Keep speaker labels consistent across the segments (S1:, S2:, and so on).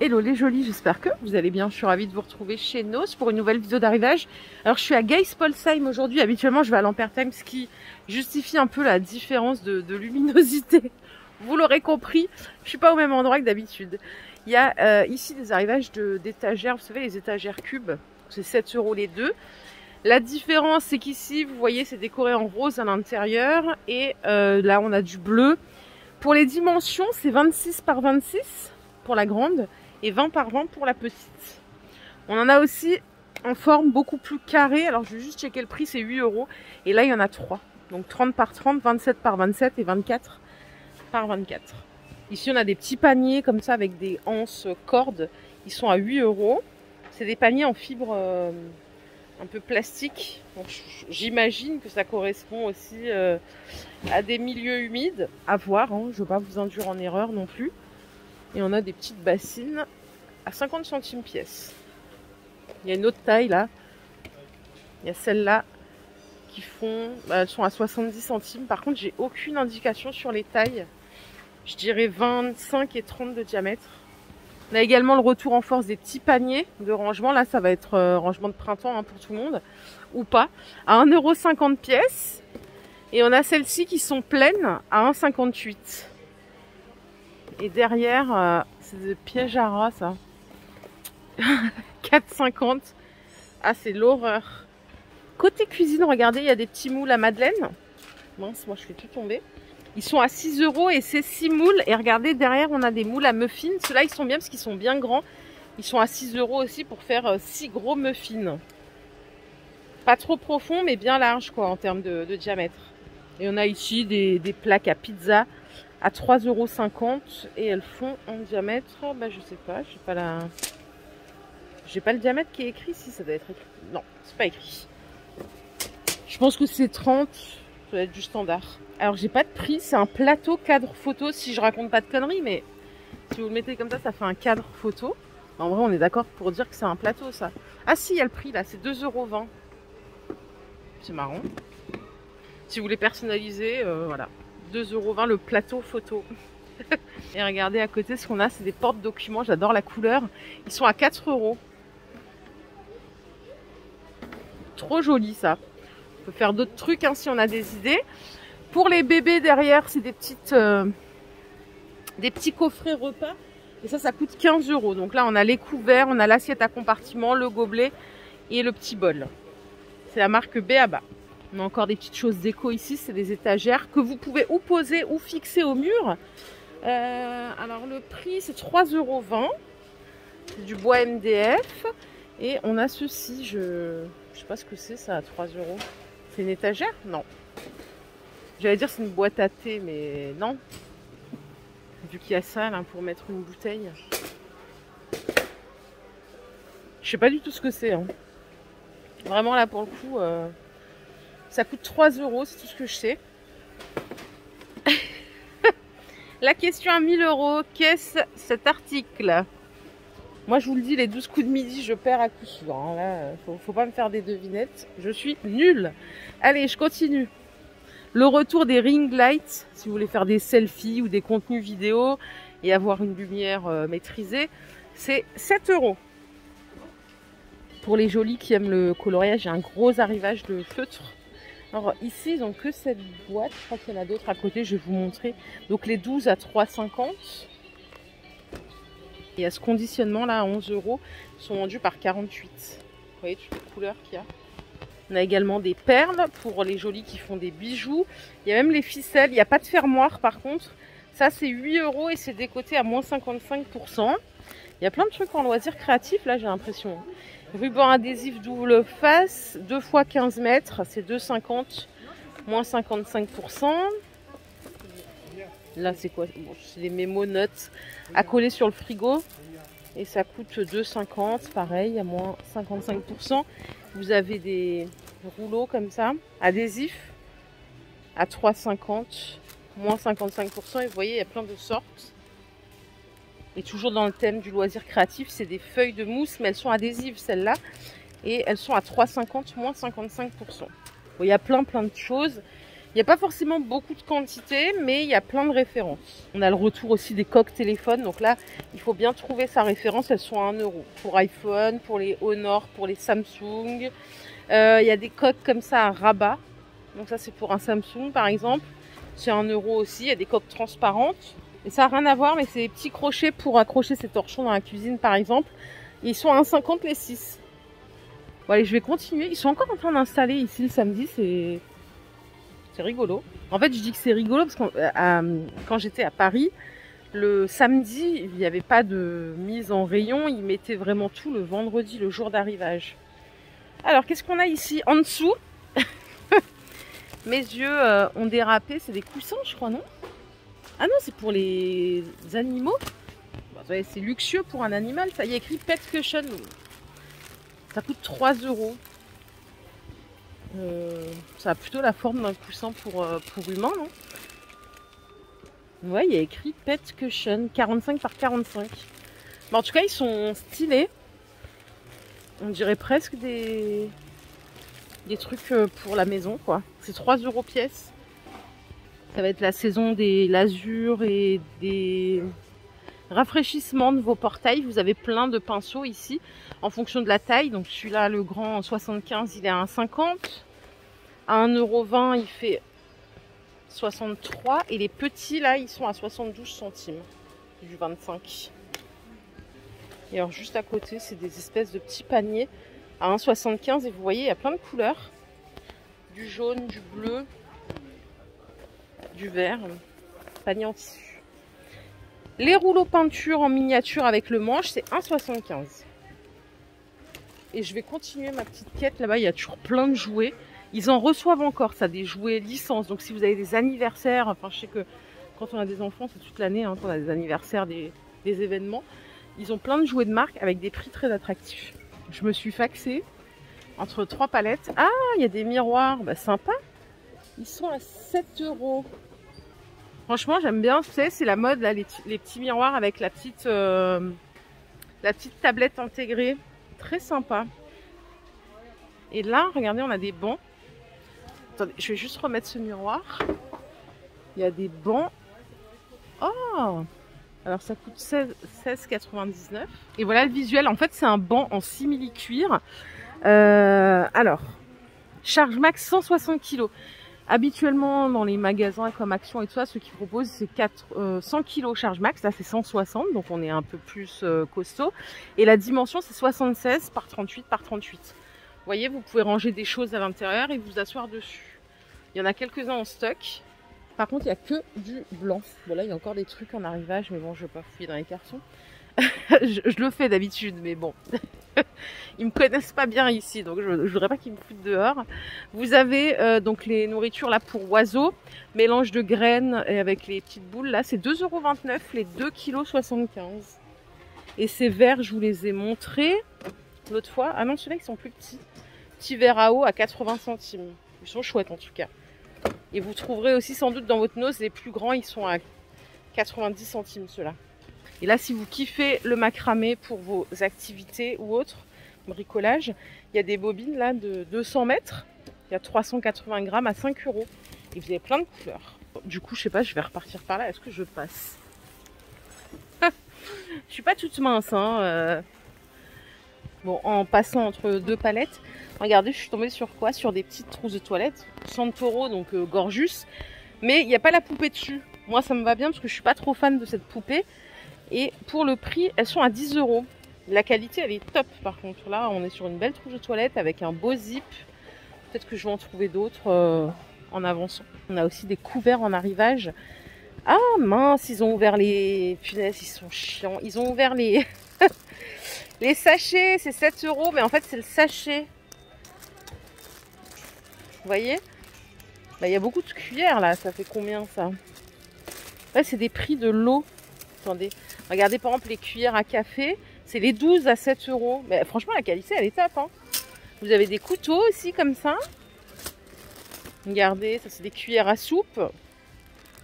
S1: Hello les jolis, j'espère que vous allez bien. Je suis ravie de vous retrouver chez Nos pour une nouvelle vidéo d'arrivage. Alors je suis à Geispolsheim aujourd'hui. Habituellement je vais à Lampertheim, ce qui justifie un peu la différence de luminosité. Vous l'aurez compris, je suis pas au même endroit que d'habitude. Il y a ici des arrivages d'étagères, vous savez les étagères cubes, c'est 7 € les deux. La différence c'est qu'ici vous voyez c'est décoré en rose à l'intérieur et là on a du bleu. Pour les dimensions c'est 26 par 26 pour la grande et 20 par 20 pour la petite. On en a aussi en forme beaucoup plus carrée. Alors je vais juste checker le prix, c'est 8 €. Et là il y en a 3. Donc 30 par 30, 27 par 27 et 24 par 24. Ici on a des petits paniers comme ça avec des anses cordes. Ils sont à 8 €. C'est des paniers en fibre un peu plastique. J'imagine que ça correspond aussi à des milieux humides. À voir, hein. Je ne veux pas vous induire en erreur non plus. Et on a des petites bassines à 50 centimes pièce. Il y a une autre taille là. Il y a celles-là qui font... elles sont à 70 centimes. Par contre, j'ai aucune indication sur les tailles. Je dirais 25 et 30 de diamètre. On a également le retour en force des petits paniers de rangement. Là, ça va être rangement de printemps hein, pour tout le monde. Ou pas. À 1,50 € pièce. Et on a celles-ci qui sont pleines à 1,58 €. Et derrière, c'est des pièges à rats, ça. 4,50 €. Ah, c'est l'horreur. Côté cuisine, regardez, il y a des petits moules à madeleine. Mince, moi je fais tout tomber. Ils sont à 6 € et c'est 6 moules. Et regardez, derrière, on a des moules à muffins. Ceux-là, ils sont bien parce qu'ils sont bien grands. Ils sont à 6 € aussi pour faire 6 gros muffins. Pas trop profond, mais bien large, quoi, en termes de diamètre. Et on a ici des plaques à pizza à 3,50 € et elles font en diamètre, bah je sais pas, j'ai pas le diamètre qui est écrit, si ça doit être écrit. Non, c'est pas écrit. Je pense que c'est 30, ça doit être du standard. Alors j'ai pas de prix, c'est un plateau cadre photo, si je raconte pas de conneries, mais si vous le mettez comme ça fait un cadre photo. En vrai, on est d'accord pour dire que c'est un plateau ça. Ah si, il y a le prix là, c'est 2,20 €. C'est marrant. Si vous voulez personnaliser, voilà. 2,20 € le plateau photo. Et regardez à côté ce qu'on a, c'est des porte-documents, j'adore la couleur. Ils sont à 4 €. Trop joli ça. On peut faire d'autres trucs hein, si on a des idées. Pour les bébés derrière, c'est des petits coffrets repas. Et ça coûte 15 €. Donc là on a les couverts, on a l'assiette à compartiment, le gobelet et le petit bol. C'est la marque B.A.B.A. On a encore des petites choses déco ici, c'est des étagères que vous pouvez ou poser ou fixer au mur. Alors le prix c'est 3,20 €. C'est du bois MDF. Et on a ceci, je sais pas ce que c'est ça à 3 €. C'est une étagère? Non. J'allais dire c'est une boîte à thé, mais non. Vu qu'il y a ça là pour mettre une bouteille. Je sais pas du tout ce que c'est. Hein. Vraiment là pour le coup... ça coûte 3 €, c'est tout ce que je sais. La question à 1000 €, qu'est-ce cet article? Moi je vous le dis, les 12 coups de midi, je perds à coup sûr. Hein. Là, faut pas me faire des devinettes. Je suis nulle. Allez, je continue. Le retour des ring lights, si vous voulez faire des selfies ou des contenus vidéo et avoir une lumière maîtrisée, c'est 7 €. Pour les jolis qui aiment le coloriage, j'ai un gros arrivage de feutre. Alors ici, ils n'ont que cette boîte. Je crois qu'il y en a d'autres à côté. Je vais vous montrer. Donc les 12 à 3,50 €. Et à ce conditionnement là à 11 € sont vendus par 48. Vous voyez toutes les couleurs qu'il y a. On a également des perles pour les jolis qui font des bijoux. Il y a même les ficelles. Il n'y a pas de fermoir par contre. Ça c'est 8 € et c'est décoté à moins 55%. Il y a plein de trucs en loisirs créatifs là j'ai l'impression. Ruban adhésif double face, 2 x 15 mètres, c'est 2,50, moins 55%. Là, c'est quoi? Bon, c'est des mémo notes à coller sur le frigo. Et ça coûte 2,50, pareil, à moins 55%. Vous avez des rouleaux comme ça, adhésifs, à 3,50, moins 55%. Et vous voyez, il y a plein de sortes. Et toujours dans le thème du loisir créatif, c'est des feuilles de mousse, mais elles sont adhésives celles-là. Et elles sont à 3,50, moins 55%. Bon, il y a plein de choses. Il n'y a pas forcément beaucoup de quantité, mais il y a plein de références. On a le retour aussi des coques téléphones. Donc là, il faut bien trouver sa référence. Elles sont à 1 euro. Pour iPhone, pour les Honor, pour les Samsung. Il y a des coques comme ça à rabat. Donc ça, c'est pour un Samsung, par exemple. C'est 1 euro aussi. Il y a des coques transparentes. Et ça n'a rien à voir, mais c'est des petits crochets pour accrocher ces torchons dans la cuisine, par exemple. Et ils sont à 1,50 les 6. Bon, allez, je vais continuer. Ils sont encore en train d'installer ici le samedi. C'est rigolo. En fait, je dis que c'est rigolo parce que quand j'étais à Paris, le samedi, il n'y avait pas de mise en rayon. Ils mettaient vraiment tout le vendredi, le jour d'arrivage. Alors, qu'est-ce qu'on a ici en dessous? Mes yeux ont dérapé. C'est des coussins, je crois, non? Ah non, c'est pour les animaux. Bon, c'est luxueux pour un animal. Ça y est écrit Pet Cushion. Ça coûte 3 euros. Ça a plutôt la forme d'un coussin pour humain, non? Ouais, il y a écrit Pet Cushion, 45 par 45. Mais en tout cas, ils sont stylés. On dirait presque des trucs pour la maison, quoi. C'est 3 euros pièce. Ça va être la saison des lasures et des rafraîchissements de vos portails. Vous avez plein de pinceaux ici en fonction de la taille. Donc celui-là, le grand 75, il est à 1,50. À 1,20 €, il fait 63. Et les petits, là, ils sont à 72 centimes. Du 25. Et alors, juste à côté, c'est des espèces de petits paniers à 1,75. Et vous voyez, il y a plein de couleurs. Du jaune, du bleu, du vert. Panier en tissu. Les rouleaux peinture en miniature avec le manche, c'est 1,75. Et je vais continuer ma petite quête. Là-bas, il y a toujours plein de jouets. Ils en reçoivent encore, ça, des jouets licence. Donc, si vous avez des anniversaires, enfin, je sais que quand on a des enfants, c'est toute l'année, hein, quand on a des anniversaires, des événements. Ils ont plein de jouets de marque avec des prix très attractifs. Je me suis faxée entre 3 palettes. Ah, il y a des miroirs, bah, sympa. Ils sont à 7 euros. Franchement, j'aime bien. Vous savez, c'est la mode, là, les petits miroirs avec la petite tablette intégrée. Très sympa. Et là, regardez, on a des bancs. Attendez, je vais juste remettre ce miroir. Il y a des bancs. Oh! Alors, ça coûte 16,99. Et voilà le visuel. En fait, c'est un banc en simili-cuir. Alors, charge max 160 kg. Habituellement, dans les magasins comme Action et tout ça, ceux qui proposent, c'est 100 kg charge max. Là, c'est 160, donc on est un peu plus costaud. Et la dimension, c'est 76 par 38 par 38. Vous voyez, vous pouvez ranger des choses à l'intérieur et vous asseoir dessus. Il y en a quelques-uns en stock. Par contre, il n'y a que du blanc. Bon, là, il y a encore des trucs en arrivage, mais bon, je ne vais pas fouiller dans les cartons. je le fais d'habitude, mais bon. Ils me connaissent pas bien ici, donc je ne voudrais pas qu'ils me foutent dehors. Vous avez donc les nourritures là pour oiseaux, mélange de graines et avec les petites boules là, c'est 2,29 € les 2,75 kg. Et ces verres, je vous les ai montrés l'autre fois. Ah non, ceux-là ils sont plus petits. Petits verres à eau à 80 centimes. Ils sont chouettes en tout cas. Et vous trouverez aussi sans doute dans votre nose les plus grands, ils sont à 90 centimes ceux-là. Et là, si vous kiffez le macramé pour vos activités ou autres, bricolage, il y a des bobines là de 200 mètres. Il y a 380 grammes à 5 €. Et vous avez plein de couleurs. Du coup, je sais pas, je vais repartir par là. Est-ce que je passe? Je suis pas toute mince, hein. Bon, en passant entre 2 palettes, regardez, je suis tombée sur quoi? Sur des petites trousses de toilette. Santoro, donc Gorgeous. Mais il n'y a pas la poupée dessus. Moi, ça me va bien parce que je suis pas trop fan de cette poupée. Et pour le prix, elles sont à 10 €. La qualité, elle est top. Par contre, là, on est sur une belle trousse de toilette avec un beau zip. Peut-être que je vais en trouver d'autres en avançant. On a aussi des couverts en arrivage. Ah mince, ils ont ouvert les... Punaise, ils sont chiants. Ils ont ouvert les... les sachets, c'est 7 €. Mais en fait, c'est le sachet. Vous voyez? Bah, il y a beaucoup de cuillères, là. Ça fait combien, ça? Ouais, c'est des prix de l'eau. Attendez. Regardez, par exemple, les cuillères à café. C'est les 12 à 7 €. Mais franchement, la qualité, elle est top. Hein. Vous avez des couteaux aussi, comme ça. Regardez, ça, c'est des cuillères à soupe.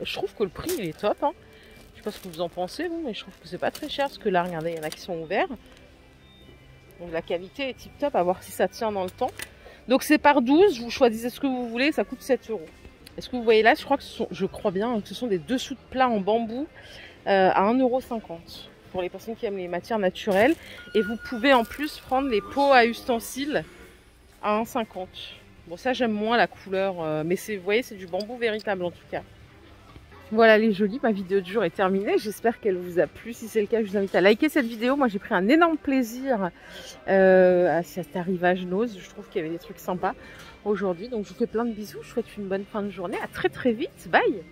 S1: Je trouve que le prix, il est top. Hein. Je sais pas ce que vous en pensez, vous, mais je trouve que c'est pas très cher. Parce que là, regardez, il y en a qui sont ouverts. Donc, la qualité est tip top. À voir si ça tient dans le temps. Donc, c'est par 12. Vous choisissez ce que vous voulez. Ça coûte 7 €. Est-ce que vous voyez là, je crois bien que ce sont des dessous de plat en bambou à 1,50 € pour les personnes qui aiment les matières naturelles. Et vous pouvez en plus prendre les pots à ustensiles à 1,50 €. Bon, ça j'aime moins la couleur, mais vous voyez, c'est du bambou véritable en tout cas. Voilà les jolis, ma vidéo du jour est terminée. J'espère qu'elle vous a plu. Si c'est le cas, je vous invite à liker cette vidéo. Moi, j'ai pris un énorme plaisir à cet arrivage Noz. Je trouve qu'il y avait des trucs sympas aujourd'hui. Donc, je vous fais plein de bisous. Je vous souhaite une bonne fin de journée. À très très vite. Bye!